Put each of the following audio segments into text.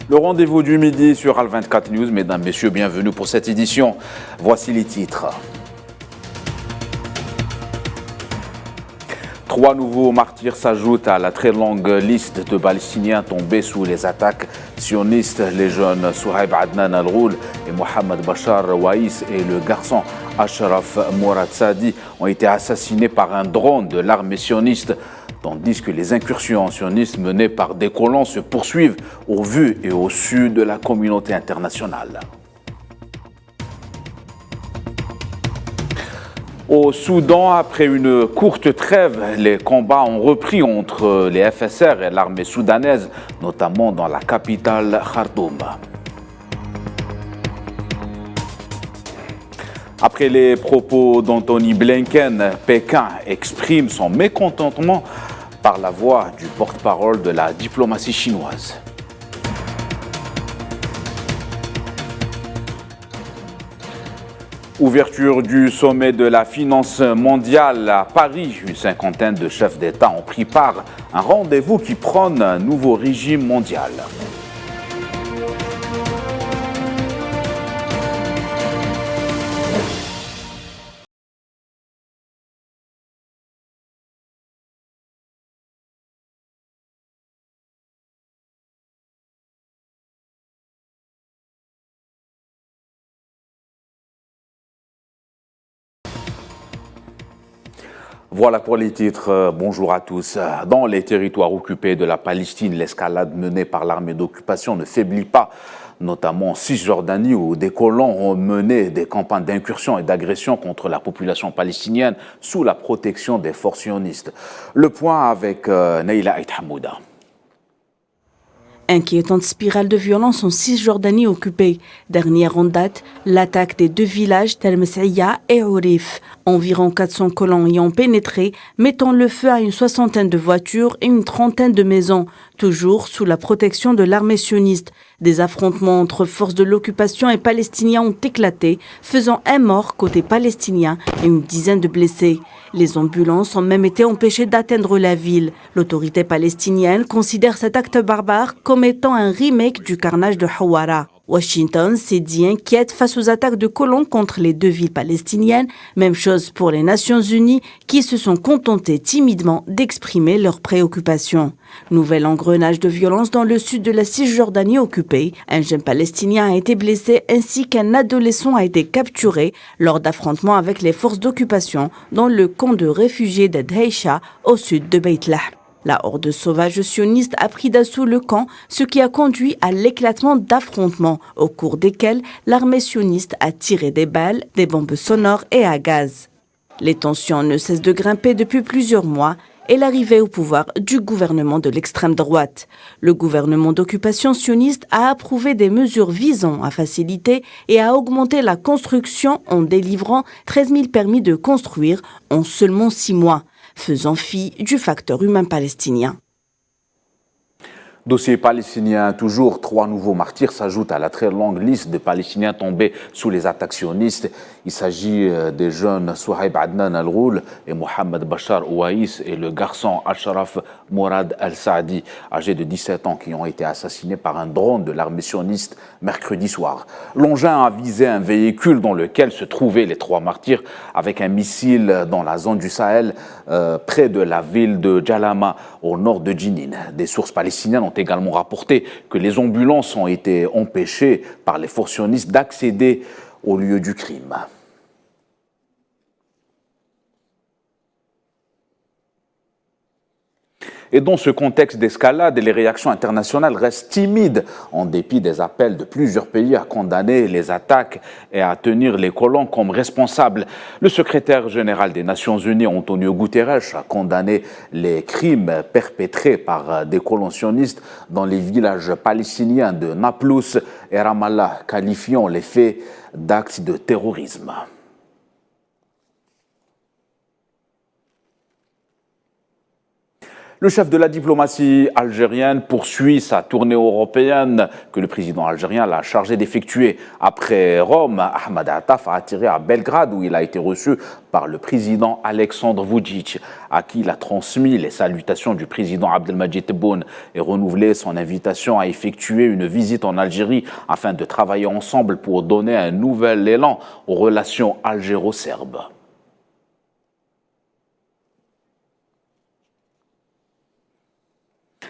Le rendez-vous du midi sur Al24 News. Mesdames, Messieurs, bienvenue pour cette édition. Voici les titres. 3 nouveaux martyrs s'ajoutent à la très longue liste de Palestiniens tombés sous les attaques sionistes. Les jeunes Souhaib Adnan Al-Ghoul et Mohamed Bachar Waïs et le garçon Ashraf Mourad Sadi ont été assassinés par un drone de l'armée sioniste, tandis que les incursions sionistes menées par des colons se poursuivent au vu et au su de la communauté internationale. Au Soudan, après une courte trêve, les combats ont repris entre les FSR et l'armée soudanaise, notamment dans la capitale Khartoum. Après les propos d'Anthony Blinken, Pékin exprime son mécontentement par la voix du porte-parole de la diplomatie chinoise. Ouverture du sommet de la finance mondiale à Paris. Une cinquantaine de chefs d'État ont pris part à un rendez-vous qui prône un nouveau régime mondial. Voilà pour les titres. Bonjour à tous. Dans les territoires occupés de la Palestine, l'escalade menée par l'armée d'occupation ne faiblit pas, notamment en Cisjordanie où des colons ont mené des campagnes d'incursion et d'agression contre la population palestinienne sous la protection des forces sionistes. Le point avec Neila Aït Hamouda. Inquiétante spirale de violence en Cisjordanie occupée. Dernière en date, l'attaque des 2 villages Tel Messaïa et Ourif. Environ 400 colons y ont pénétré, mettant le feu à une 60aine de voitures et une 30aine de maisons, toujours sous la protection de l'armée sioniste. Des affrontements entre forces de l'occupation et palestiniens ont éclaté, faisant un mort côté palestinien et une dizaine de blessés. Les ambulances ont même été empêchées d'atteindre la ville. L'autorité palestinienne considère cet acte barbare comme étant un remake du carnage de Hawara. Washington s'est dit inquiète face aux attaques de colons contre les 2 villes palestiniennes. Même chose pour les Nations Unies qui se sont contentées timidement d'exprimer leurs préoccupations. Nouvel engrenage de violence dans le sud de la Cisjordanie occupée. Un jeune palestinien a été blessé ainsi qu'un adolescent a été capturé lors d'affrontements avec les forces d'occupation dans le camp de réfugiés d'Adheisha au sud de Beit Lahm. La horde sauvage sioniste a pris d'assaut le camp, ce qui a conduit à l'éclatement d'affrontements, au cours desquels l'armée sioniste a tiré des balles, des bombes sonores et à gaz. Les tensions ne cessent de grimper depuis plusieurs mois et l'arrivée au pouvoir du gouvernement de l'extrême droite. Le gouvernement d'occupation sioniste a approuvé des mesures visant à faciliter et à augmenter la construction en délivrant 13 000 permis de construire en seulement 6 mois. Faisant fi du facteur humain palestinien. Dossier palestinien, toujours 3 nouveaux martyrs s'ajoutent à la très longue liste de Palestiniens tombés sous les attaques sionistes. Il s'agit des jeunes Souhaib Adnan Al-Ghoul et Mohamed Bachar Waïs et le garçon Ashraf Mourad Al-Sadi, âgé de 17 ans, qui ont été assassinés par un drone de l'armée sioniste mercredi soir. L'engin a visé un véhicule dans lequel se trouvaient les 3 martyrs avec un missile dans la zone du Sahel, près de la ville de Jalama, au nord de Jenin. Des sources palestiniennes ont également rapporté que les ambulances ont été empêchées par les forces sionistes d'accéder au lieu du crime. Et dans ce contexte d'escalade, les réactions internationales restent timides en dépit des appels de plusieurs pays à condamner les attaques et à tenir les colons comme responsables. Le secrétaire général des Nations Unies, Antonio Guterres, a condamné les crimes perpétrés par des colons sionistes dans les villages palestiniens de Naplouse et Ramallah, qualifiant les faits d'actes de terrorisme. Le chef de la diplomatie algérienne poursuit sa tournée européenne que le président algérien l'a chargé d'effectuer. Après Rome, Ahmed Attaf a atterri à Belgrade où il a été reçu par le président Alexandre Vučić, à qui il a transmis les salutations du président Abdelmadjid Tebboune et renouvelé son invitation à effectuer une visite en Algérie afin de travailler ensemble pour donner un nouvel élan aux relations algéro-serbes.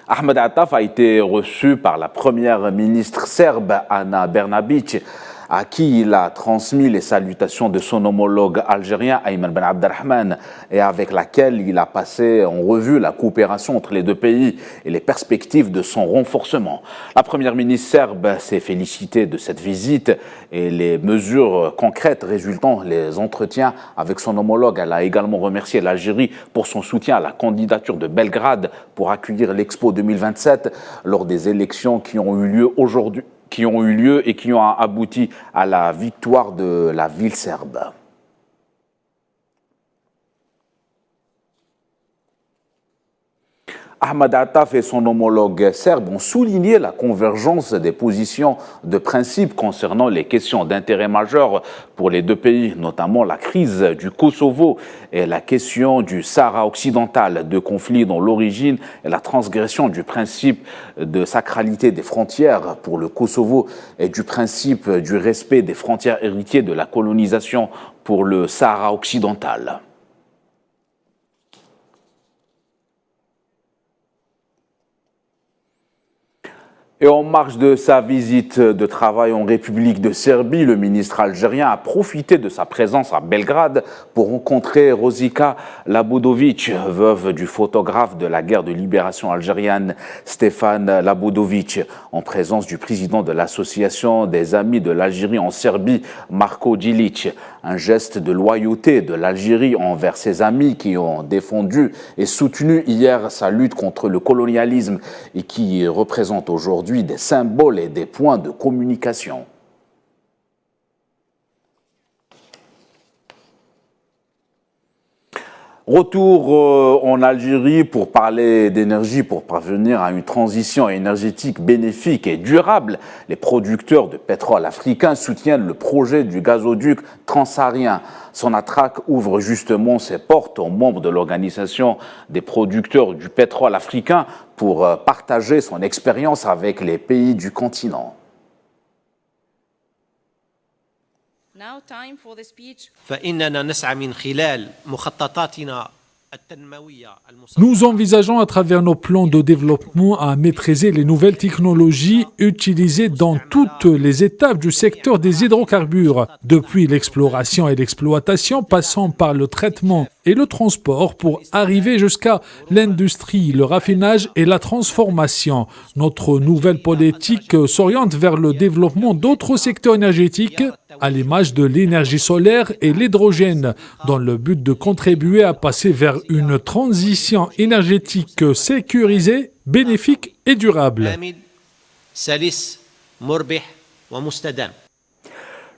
Ahmed Attaf a été reçu par la première ministre serbe Ana Brnabić, à qui il a transmis les salutations de son homologue algérien Ayman Ben Abdelrahman et avec laquelle il a passé en revue la coopération entre les deux pays et les perspectives de son renforcement. La première ministre serbe s'est félicitée de cette visite et les mesures concrètes résultant des entretiens avec son homologue. Elle a également remercié l'Algérie pour son soutien à la candidature de Belgrade pour accueillir l'Expo 2027 lors des élections qui ont eu lieu aujourd'hui. Et qui ont abouti à la victoire de la ville serbe. Ahmed Attaf et son homologue serbe ont souligné la convergence des positions de principe concernant les questions d'intérêt majeur pour les deux pays, notamment la crise du Kosovo et la question du Sahara occidental, deux conflits dont l'origine est la transgression du principe de sacralité des frontières pour le Kosovo et du principe du respect des frontières héritiers de la colonisation pour le Sahara occidental. Et en marge de sa visite de travail en République de Serbie, le ministre algérien a profité de sa présence à Belgrade pour rencontrer Rosika Labudović, veuve du photographe de la guerre de libération algérienne Stefan Labudović, en présence du président de l'association des amis de l'Algérie en Serbie, Marko Djilić. Un geste de loyauté de l'Algérie envers ses amis qui ont défendu et soutenu hier sa lutte contre le colonialisme et qui représente aujourd'hui des symboles et des points de communication. Retour en Algérie pour parler d'énergie, pour parvenir à une transition énergétique bénéfique et durable. Les producteurs de pétrole africains soutiennent le projet du gazoduc transsaharien. Sonatrach ouvre justement ses portes aux membres de l'Organisation des producteurs du pétrole africain pour partager son expérience avec les pays du continent. فإننا نسعى من خلال مخططاتنا Nous envisageons à travers nos plans de développement à maîtriser les nouvelles technologies utilisées dans toutes les étapes du secteur des hydrocarbures, depuis l'exploration et l'exploitation, passant par le traitement et le transport pour arriver jusqu'à l'industrie, le raffinage et la transformation. Notre nouvelle politique s'oriente vers le développement d'autres secteurs énergétiques, à l'image de l'énergie solaire et l'hydrogène, dans le but de contribuer à passer vers une transition énergétique sécurisée, bénéfique et durable.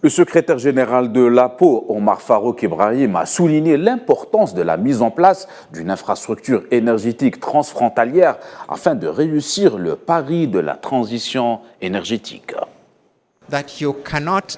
Le secrétaire général de l'APO, Omar Farouk Ibrahim, a souligné l'importance de la mise en place d'une infrastructure énergétique transfrontalière afin de réussir le pari de la transition énergétique. That you cannot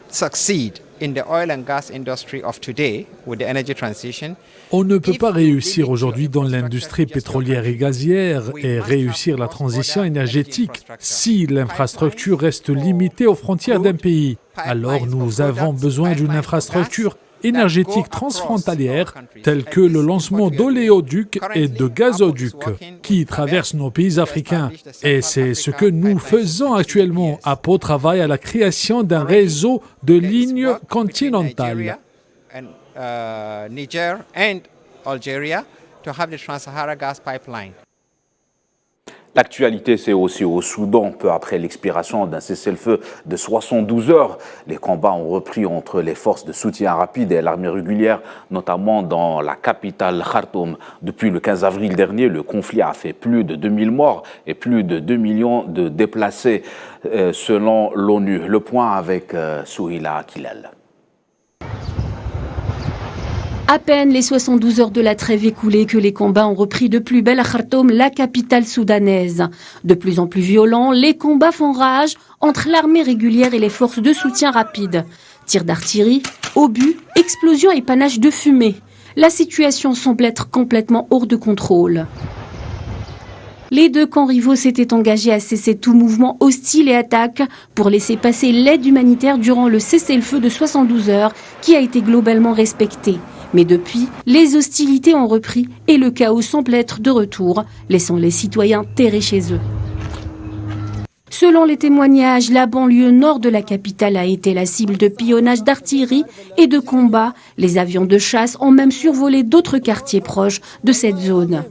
succeed in the oil and gas industry of today with the energy transition. On ne peut pas réussir aujourd'hui dans l'industrie pétrolière et gazière et réussir la transition énergétique si l'infrastructure reste limitée aux frontières d'un pays. Alors nous avons besoin d'une infrastructure énergétique transfrontalière telle que le lancement d'oléoducs et de gazoducs qui traversent nos pays africains. Et c'est ce que nous faisons actuellement. APO travaille à la création d'un réseau de lignes continentales. Niger and Algeria to have the Trans-Sahara gas pipeline. L'actualité, c'est aussi au Soudan. Peu après l'expiration d'un cessez-le-feu de 72 heures, les combats ont repris entre les forces de soutien rapide et l'armée régulière, notamment dans la capitale Khartoum. Depuis le 15 avril dernier, le conflit a fait plus de 2000 morts et plus de 2 millions de déplacés, selon l'ONU. Le point avec Souhila Akilal. À peine les 72 heures de la trêve écoulées que les combats ont repris de plus belle à Khartoum, la capitale soudanaise. De plus en plus violents, les combats font rage entre l'armée régulière et les forces de soutien rapide. Tirs d'artillerie, obus, explosions et panaches de fumée. La situation semble être complètement hors de contrôle. Les deux camps rivaux s'étaient engagés à cesser tout mouvement hostile et attaque pour laisser passer l'aide humanitaire durant le cessez-le-feu de 72 heures qui a été globalement respecté. Mais depuis, les hostilités ont repris et le chaos semble être de retour, laissant les citoyens terrés chez eux. Selon les témoignages, la banlieue nord de la capitale a été la cible de pillonnages d'artillerie et de combats. Les avions de chasse ont même survolé d'autres quartiers proches de cette zone.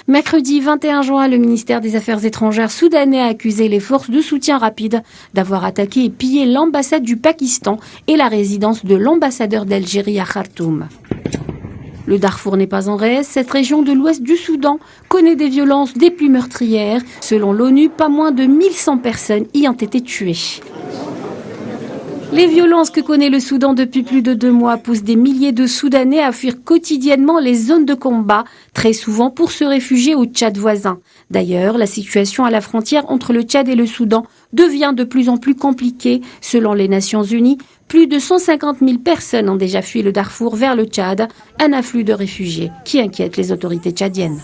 Mercredi 21 juin, le ministère des Affaires étrangères soudanais a accusé les forces de soutien rapide d'avoir attaqué et pillé l'ambassade du Pakistan et la résidence de l'ambassadeur d'Algérie à Khartoum. Le Darfour n'est pas en reste. Cette région de l'ouest du Soudan connaît des violences des plus meurtrières. Selon l'ONU, pas moins de 1100 personnes y ont été tuées. Les violences que connaît le Soudan depuis plus de 2 mois poussent des milliers de Soudanais à fuir quotidiennement les zones de combat, très souvent pour se réfugier au Tchad voisin. D'ailleurs, la situation à la frontière entre le Tchad et le Soudan devient de plus en plus compliquée. Selon les Nations Unies, plus de 150 000 personnes ont déjà fui le Darfour vers le Tchad, un afflux de réfugiés qui inquiète les autorités tchadiennes.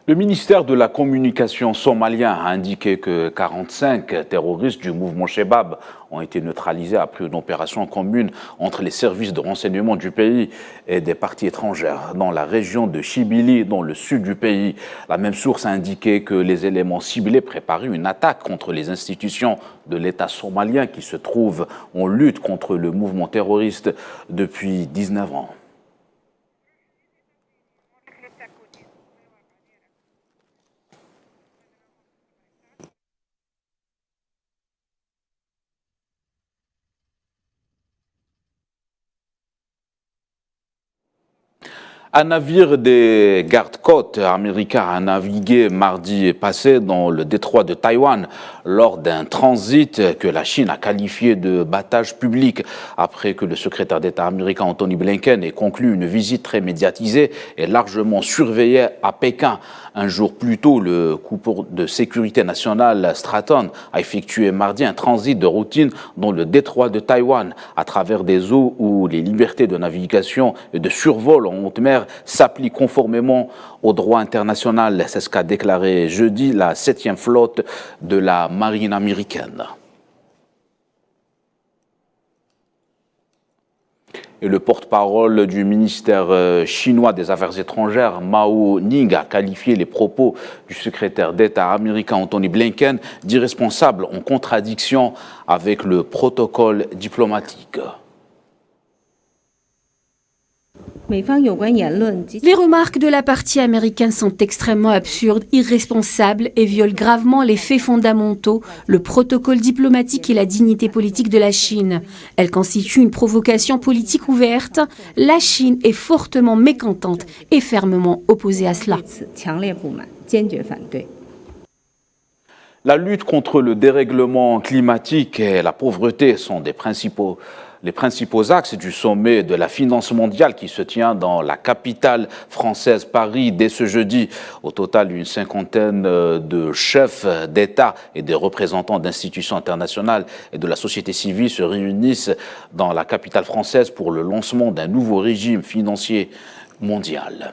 Le ministère de la Communication somalien a indiqué que 45 terroristes du mouvement Shebab ont été neutralisés après une opération commune entre les services de renseignement du pays et des parties étrangères dans la région de Chibili, dans le sud du pays. La même source a indiqué que les éléments ciblés préparaient une attaque contre les institutions de l'État somalien qui se trouvent en lutte contre le mouvement terroriste depuis 19 ans. Un navire des gardes-côtes américains a navigué mardi passé dans le détroit de Taïwan lors d'un transit que la Chine a qualifié de battage public après que le secrétaire d'État américain Anthony Blinken ait conclu une visite très médiatisée et largement surveillée à Pékin. Un jour plus tôt, le Coupe de sécurité nationale Stratton a effectué mardi un transit de routine dans le détroit de Taïwan à travers des eaux où les libertés de navigation et de survol en haute mer s'appliquent conformément au droit international. C'est ce qu'a déclaré jeudi la 7e flotte de la marine américaine. Et le porte-parole du ministère chinois des Affaires étrangères, Mao Ning, a qualifié les propos du secrétaire d'État américain Anthony Blinken d'irresponsables en contradiction avec le protocole diplomatique. Les remarques de la partie américaine sont extrêmement absurdes, irresponsables et violent gravement les faits fondamentaux, le protocole diplomatique et la dignité politique de la Chine. Elles constituent une provocation politique ouverte. La Chine est fortement mécontente et fermement opposée à cela. La lutte contre le dérèglement climatique et la pauvreté sont les principaux axes du sommet de la finance mondiale qui se tient dans la capitale française, Paris, dès ce jeudi. Au total, une cinquantaine de chefs d'État et des représentants d'institutions internationales et de la société civile se réunissent dans la capitale française pour le lancement d'un nouveau régime financier mondial.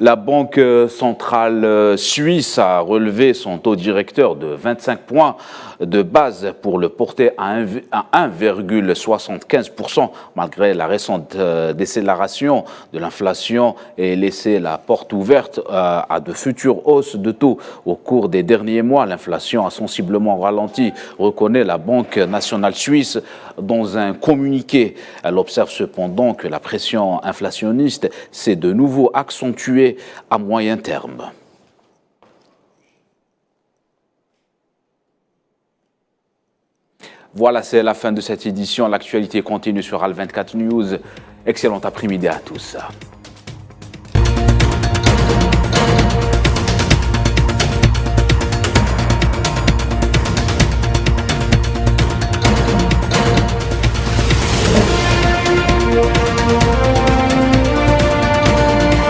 La Banque centrale suisse a relevé son taux directeur de 25 points de base pour le porter à 1,75% malgré la récente décélération de l'inflation et laisser la porte ouverte à de futures hausses de taux. Au cours des derniers mois, l'inflation a sensiblement ralenti, reconnaît la Banque nationale suisse dans un communiqué. Elle observe cependant que la pression inflationniste s'est de nouveau accentuée à moyen terme. Voilà, c'est la fin de cette édition. L'actualité continue sur Al 24 News. Excellent après-midi à tous.